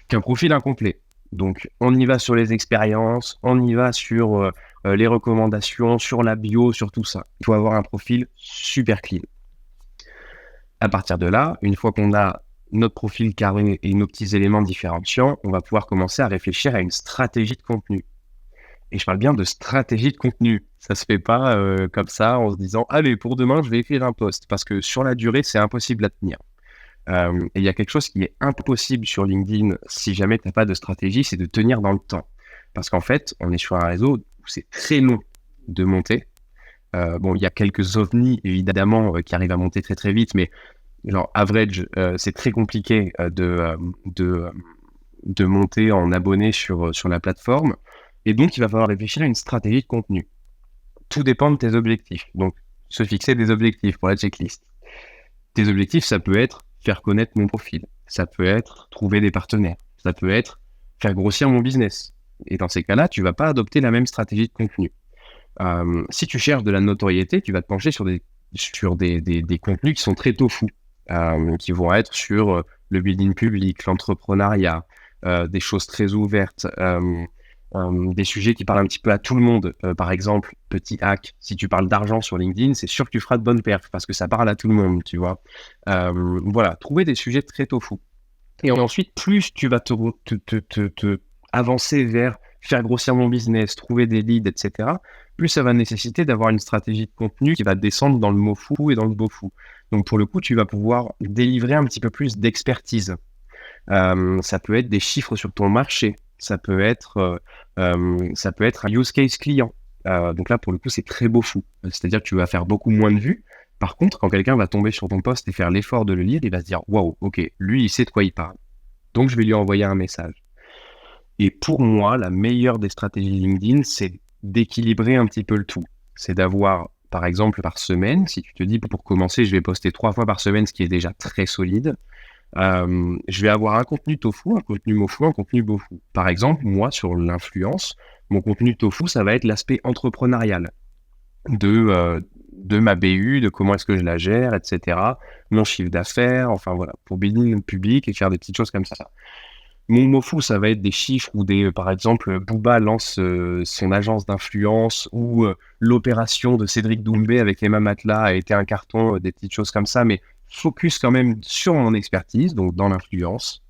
qu'un profil incomplet. Donc, on y va sur les expériences, on y va sur les recommandations, sur la bio, sur tout ça. Il faut avoir un profil super clean. À partir de là, une fois qu'on a notre profil carré et nos petits éléments différenciants, on va pouvoir commencer à réfléchir à une stratégie de contenu. Et je parle bien de stratégie de contenu. Ça se fait pas comme ça en se disant « Allez, pour demain, je vais écrire un post » parce que sur la durée, c'est impossible à tenir. Et il y a quelque chose qui est impossible sur LinkedIn si jamais tu n'as pas de stratégie, c'est de tenir dans le temps. Parce qu'en fait, on est sur un réseau où c'est très long de monter. Bon, il y a quelques ovnis, évidemment, qui arrivent à monter très très vite, mais genre average, c'est très compliqué de monter en abonnés sur la plateforme. Et donc, il va falloir réfléchir à une stratégie de contenu. Tout dépend de tes objectifs. Donc, se fixer des objectifs pour la checklist. Tes objectifs, ça peut être faire connaître mon profil. Ça peut être trouver des partenaires. Ça peut être faire grossir mon business. Et dans ces cas-là, tu vas pas adopter la même stratégie de contenu. Si tu cherches de la notoriété, tu vas te pencher sur des contenus qui sont très tofu, qui vont être sur le building public, l'entrepreneuriat, des choses très ouvertes, des sujets qui parlent un petit peu à tout le monde. Par exemple, petit hack, si tu parles d'argent sur LinkedIn, c'est sûr que tu feras de bonnes perfs parce que ça parle à tout le monde, tu vois. Voilà, trouver des sujets très tofu. Et ensuite, plus tu vas te avancer vers faire grossir mon business, trouver des leads, etc., plus ça va nécessiter d'avoir une stratégie de contenu qui va descendre dans le mot fou et dans le beau fou. Donc pour le coup, tu vas pouvoir délivrer un petit peu plus d'expertise. Ça peut être des chiffres sur ton marché. Ça peut être un use case client. Donc là, pour le coup, c'est très beau fou. C'est-à-dire que tu vas faire beaucoup moins de vues. Par contre, quand quelqu'un va tomber sur ton post et faire l'effort de le lire, il va se dire « Waouh, ok, lui, il sait de quoi il parle. » Donc, je vais lui envoyer un message. Et pour moi, la meilleure des stratégies LinkedIn, c'est d'équilibrer un petit peu le tout. C'est d'avoir, par exemple, par semaine, si tu te dis pour commencer, je vais poster 3 fois par semaine, ce qui est déjà très solide. Je vais avoir un contenu tofu, un contenu mofu, un contenu bofu. Par exemple, moi, sur l'influence, mon contenu tofu, ça va être l'aspect entrepreneurial de ma BU, de comment est-ce que je la gère, etc. Mon chiffre d'affaires, enfin voilà, pour building le public et faire des petites choses comme ça. Mon mofu, ça va être des chiffres où par exemple, Booba lance son agence d'influence ou l'opération de Cédric Doumbé avec Emma Matla a été un carton, des petites choses comme ça, mais focus quand même sur mon expertise, donc dans l'influence,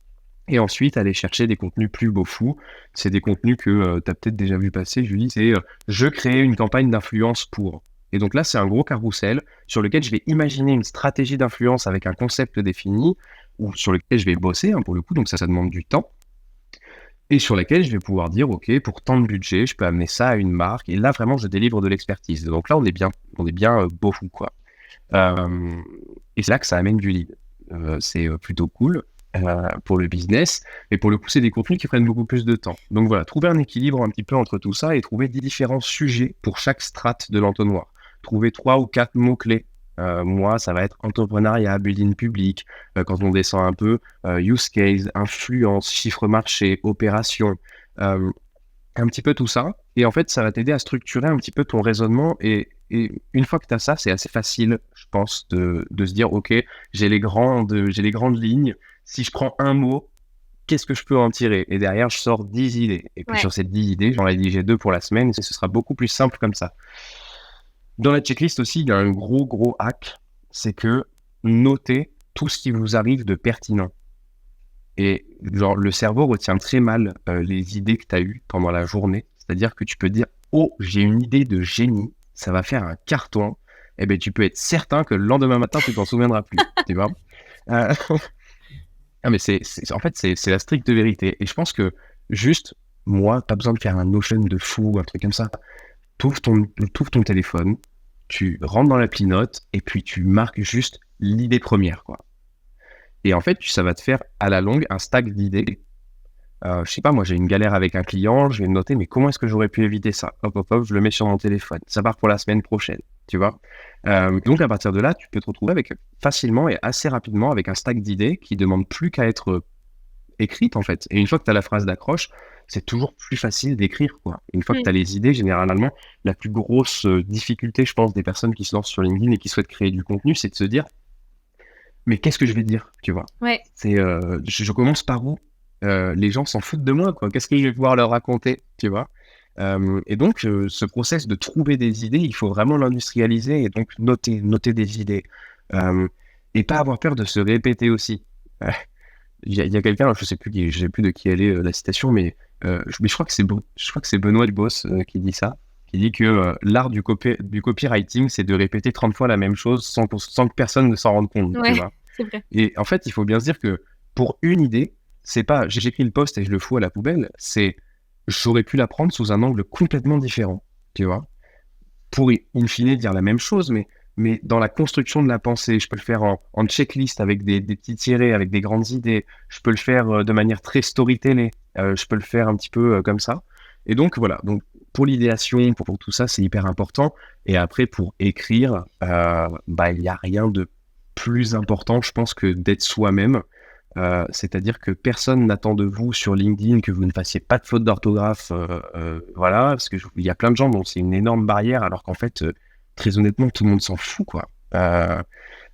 et ensuite aller chercher des contenus plus beaux fous. C'est des contenus que tu as peut-être déjà vu passer, Julie, c'est je crée une campagne d'influence pour. Et donc là, c'est un gros carrousel sur lequel je vais imaginer une stratégie d'influence avec un concept défini, ou sur lequel je vais bosser, pour le coup, donc ça demande du temps, et sur lequel je vais pouvoir dire, ok, pour tant de budget, je peux amener ça à une marque, et là, vraiment, je délivre de l'expertise. Donc là, on est bien beau fou, quoi. Et c'est là que ça amène du lead. C'est plutôt cool pour le business, et pour le coup, c'est des contenus qui prennent beaucoup plus de temps. Donc voilà, trouver un équilibre un petit peu entre tout ça et trouver des différents sujets pour chaque strate de l'entonnoir. Trouver 3 ou 4 mots-clés. Moi, ça va être entrepreneuriat, building public, quand on descend un peu, use case, influence, chiffre marché, opération, un petit peu tout ça. Et en fait, ça va t'aider à structurer un petit peu ton raisonnement. Et une fois que tu as ça, c'est assez facile, je pense, de se dire, ok, j'ai les grandes lignes. Si je prends un mot, qu'est-ce que je peux en tirer? Et derrière, je sors 10 idées. Et puis sur ces 10 idées, j'en rédige 2 pour la semaine et ce sera beaucoup plus simple comme ça. Dans la checklist aussi, il y a un gros hack, c'est que notez tout ce qui vous arrive de pertinent. Et genre, le cerveau retient très mal les idées que tu as eues pendant la journée. C'est-à-dire que tu peux dire « Oh, j'ai une idée de génie, ça va faire un carton. » Eh bien, tu peux être certain que le lendemain matin, tu t'en souviendras plus. Tu vois Ah, mais en fait, c'est la stricte vérité. Et je pense que juste, moi, pas besoin de faire un Notion de fou, un truc comme ça. T'ouvres ton téléphone, tu rentres dans l'appli Notes et puis tu marques juste l'idée première, quoi. Et en fait, ça va te faire à la longue un stack d'idées. Je sais pas, moi j'ai une galère avec un client, je vais noter, mais comment est-ce que j'aurais pu éviter ça? Hop, je le mets sur mon téléphone. Ça part pour la semaine prochaine, tu vois. Donc à partir de là, tu peux te retrouver avec facilement et assez rapidement avec un stack d'idées qui demande plus qu'à être écrite en fait. Et une fois que tu as la phrase d'accroche, c'est toujours plus facile d'écrire, quoi. Une fois que tu as les idées, généralement, la plus grosse difficulté, je pense, des personnes qui se lancent sur LinkedIn et qui souhaitent créer du contenu, c'est de se dire mais qu'est-ce que je vais dire, tu vois? C'est, je commence par où? Les gens s'en foutent de moi, quoi. Qu'est-ce que je vais pouvoir leur raconter, tu vois? Et donc, ce process de trouver des idées, il faut vraiment l'industrialiser et donc noter des idées. Et pas avoir peur de se répéter aussi. Il y a quelqu'un, je sais plus de qui elle est la citation, mais je crois que c'est Benoît Dubos qui dit ça. Qui dit que l'art du copywriting, c'est de répéter 30 fois la même chose sans que personne ne s'en rende compte. Tu vois. C'est vrai. Et en fait, il faut bien se dire que pour une idée, c'est pas j'écris le post et je le fous à la poubelle, c'est j'aurais pu la prendre sous un angle complètement différent, tu vois. Pour in fine dire la même chose, mais dans la construction de la pensée, je peux le faire en checklist avec des petits tirés, avec des grandes idées, je peux le faire de manière très storytellée, je peux le faire un petit peu comme ça. Et donc voilà, donc pour l'idéation, pour tout ça, c'est hyper important. Et après, pour écrire, il n'y a rien de plus important, je pense, que d'être soi-même. C'est-à-dire que personne n'attend de vous sur LinkedIn que vous ne fassiez pas de faute d'orthographe, voilà, parce qu'il y a plein de gens dont c'est une énorme barrière, alors qu'en fait, très honnêtement, tout le monde s'en fout, quoi.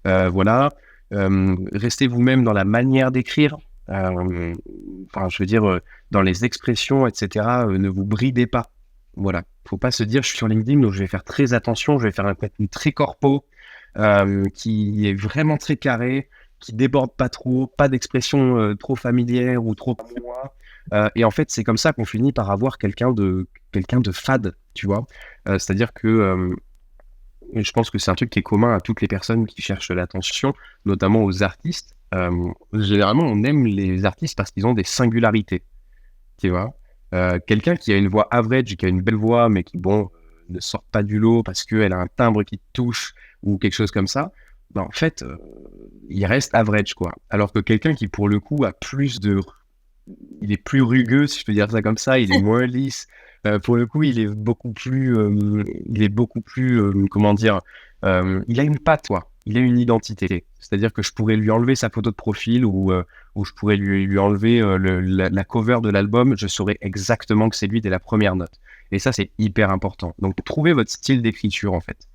Voilà, restez vous-même dans la manière d'écrire. Je veux dire, dans les expressions, etc., ne vous bridez pas. Voilà, faut pas se dire je suis sur LinkedIn donc je vais faire très attention, je vais faire un contenu très corpo, qui est vraiment très carré, qui déborde pas trop, pas d'expression trop familière ou trop pour moi. Et en fait, c'est comme ça qu'on finit par avoir quelqu'un de fade, tu vois. C'est-à-dire que je pense que c'est un truc qui est commun à toutes les personnes qui cherchent l'attention, notamment aux artistes. Généralement, on aime les artistes parce qu'ils ont des singularités, tu vois. Quelqu'un qui a une voix average, qui a une belle voix, mais qui, ne sort pas du lot parce qu'elle a un timbre qui te touche ou quelque chose comme ça, en fait, il reste average, quoi. Alors que quelqu'un qui, pour le coup, il est plus rugueux, si je peux dire ça comme ça, il est moins lisse. Pour le coup, il est beaucoup plus, comment dire, il a une patte, quoi. Il a une identité. C'est-à-dire que je pourrais lui enlever sa photo de profil ou je pourrais lui enlever la cover de l'album, je saurais exactement que c'est lui dès la première note. Et ça, c'est hyper important. Donc, trouvez votre style d'écriture, en fait.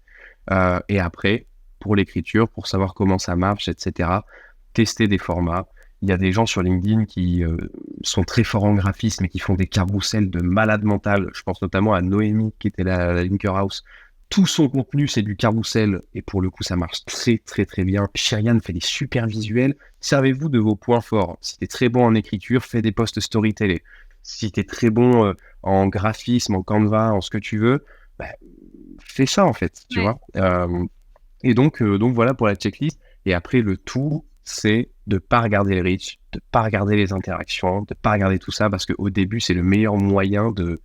Et après, pour l'écriture, pour savoir comment ça marche, etc., testez des formats. Il y a des gens sur LinkedIn qui sont très forts en graphisme et qui font des carousels de malade mental. Je pense notamment à Noémie, qui était la Linker House. Tout son contenu, c'est du carrousel. Et pour le coup, ça marche très, très, très bien. Sherian fait des super visuels. Servez-vous de vos points forts. Si tu es très bon en écriture, fais des posts storytelling. Si tu es très bon en graphisme, en Canva, en ce que tu veux, fais ça, en fait. Tu vois. Et donc voilà pour la checklist. Et après, le tout, c'est de ne pas regarder les reach, de ne pas regarder les interactions, de ne pas regarder tout ça, parce qu'au début, c'est le meilleur moyen de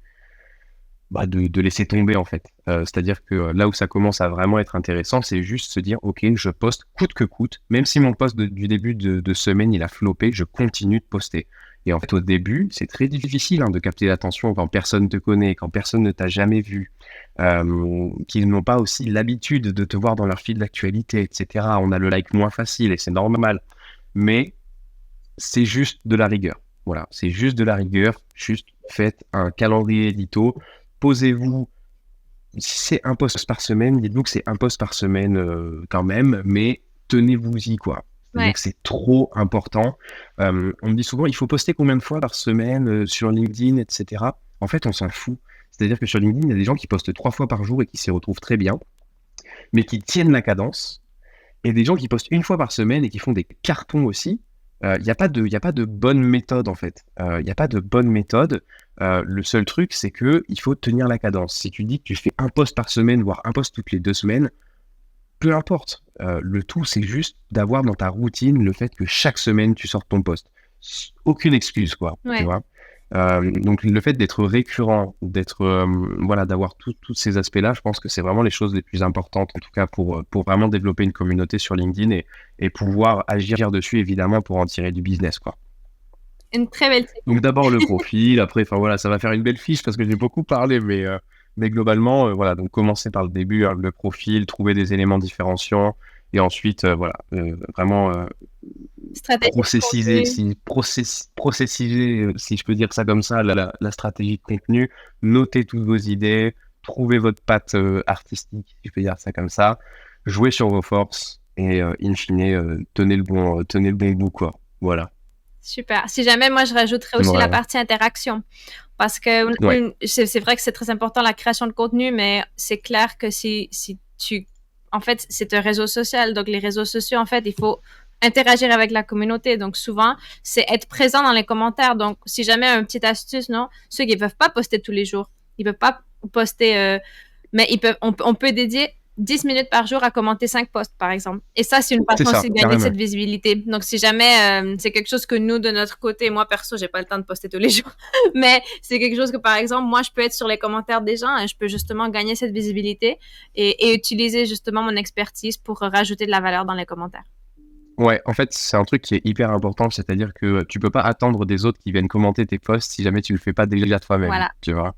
laisser tomber, en fait. C'est-à-dire que là où ça commence à vraiment être intéressant, c'est juste se dire, OK, je poste coûte que coûte, même si mon post du début de semaine, il a floppé, je continue de poster. Et en fait, au début, c'est très difficile de capter l'attention quand personne ne te connaît, quand personne ne t'a jamais vu, qu'ils n'ont pas aussi l'habitude de te voir dans leur fil d'actualité, etc. On a le like moins facile et c'est normal. Mais c'est juste de la rigueur. Voilà, c'est juste de la rigueur. Juste faites un calendrier édito. Posez-vous, si c'est un post par semaine, dites-vous que c'est un post par semaine quand même, mais tenez-vous-y, quoi. C'est-à-dire que c'est trop important. On me dit souvent, il faut poster combien de fois par semaine sur LinkedIn, etc. En fait, on s'en fout. C'est-à-dire que sur LinkedIn, il y a des gens qui postent 3 fois par jour et qui s'y retrouvent très bien, mais qui tiennent la cadence. Et des gens qui postent 1 fois par semaine et qui font des cartons aussi. Il n'y a pas de bonne méthode, en fait. Il n'y a pas de bonne méthode. Le seul truc, c'est qu'il faut tenir la cadence. Si tu dis que tu fais un post par semaine, voire un post toutes les 2 semaines, peu importe. Le tout, c'est juste d'avoir dans ta routine le fait que chaque semaine, tu sortes ton post. Aucune excuse, quoi. Tu vois. Donc, le fait d'être récurrent, d'avoir tous ces aspects-là, je pense que c'est vraiment les choses les plus importantes, en tout cas pour vraiment développer une communauté sur LinkedIn et pouvoir agir dessus, évidemment, pour en tirer du business, quoi. Une très belle technique. Donc, d'abord le profil, après, ça va faire une belle fiche parce que j'ai beaucoup parlé, mais globalement, donc commencer par le début, le profil, trouver des éléments différenciants et ensuite, vraiment processiser, si je peux dire ça comme ça, la stratégie de contenu, noter toutes vos idées, trouver votre patte artistique, si je peux dire ça comme ça, jouer sur vos forces et in fine, tenez le bon bout, quoi. Voilà. Super. Si jamais, moi, je rajouterais aussi la partie interaction. Parce que c'est vrai que c'est très important la création de contenu, mais c'est clair que si tu... En fait, c'est un réseau social. Donc, les réseaux sociaux, en fait, il faut interagir avec la communauté. Donc, souvent, c'est être présent dans les commentaires. Donc, si jamais une petite astuce, non, ceux qui ne peuvent pas poster tous les jours, ils ne peuvent pas poster, mais on peut dédier 10 minutes par jour à commenter 5 posts, par exemple. Et ça, c'est une façon aussi de gagner cette visibilité. Donc, si jamais c'est quelque chose que nous, de notre côté, moi, perso, j'ai pas le temps de poster tous les jours, mais c'est quelque chose que, par exemple, moi, je peux être sur les commentaires des gens et je peux justement gagner cette visibilité et utiliser justement mon expertise pour rajouter de la valeur dans les commentaires. Ouais, en fait, c'est un truc qui est hyper important, c'est-à-dire que tu peux pas attendre des autres qui viennent commenter tes posts si jamais tu le fais pas déjà toi-même, tu vois.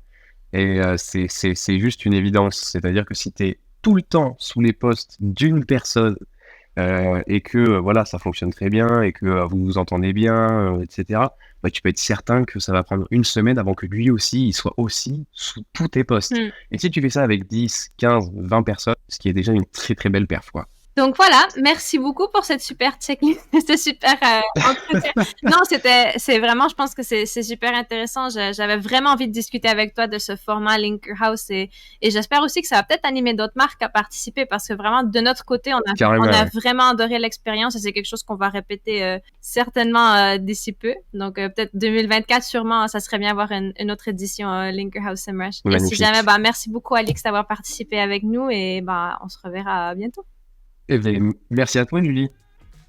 Et c'est juste une évidence, c'est-à-dire que si t'es tout le temps sous les posts d'une personne et que ça fonctionne très bien et que vous vous entendez bien, etc., tu peux être certain que ça va prendre 1 semaine avant que lui aussi, il soit aussi sous tous tes posts. Et si tu fais ça avec 10, 15, 20 personnes, ce qui est déjà une très très belle perf, quoi. Donc voilà, merci beaucoup pour cette super checklist, ce super entretien. Non, c'est vraiment, je pense que c'est super intéressant. J'avais vraiment envie de discuter avec toi de ce format Linker House et j'espère aussi que ça va peut-être animer d'autres marques à participer parce que vraiment, de notre côté, on a vraiment adoré l'expérience et c'est quelque chose qu'on va répéter certainement d'ici peu. Donc peut-être 2024, sûrement, ça serait bien d'avoir une autre édition Linker House SEMrush. Et si jamais, merci beaucoup Alix d'avoir participé avec nous et on se reverra bientôt. Eh bien, merci à toi, Julie.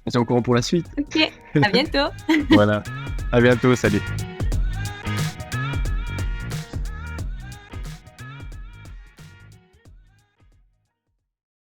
On est au courant pour la suite. Ok, à bientôt. Voilà. À bientôt, salut.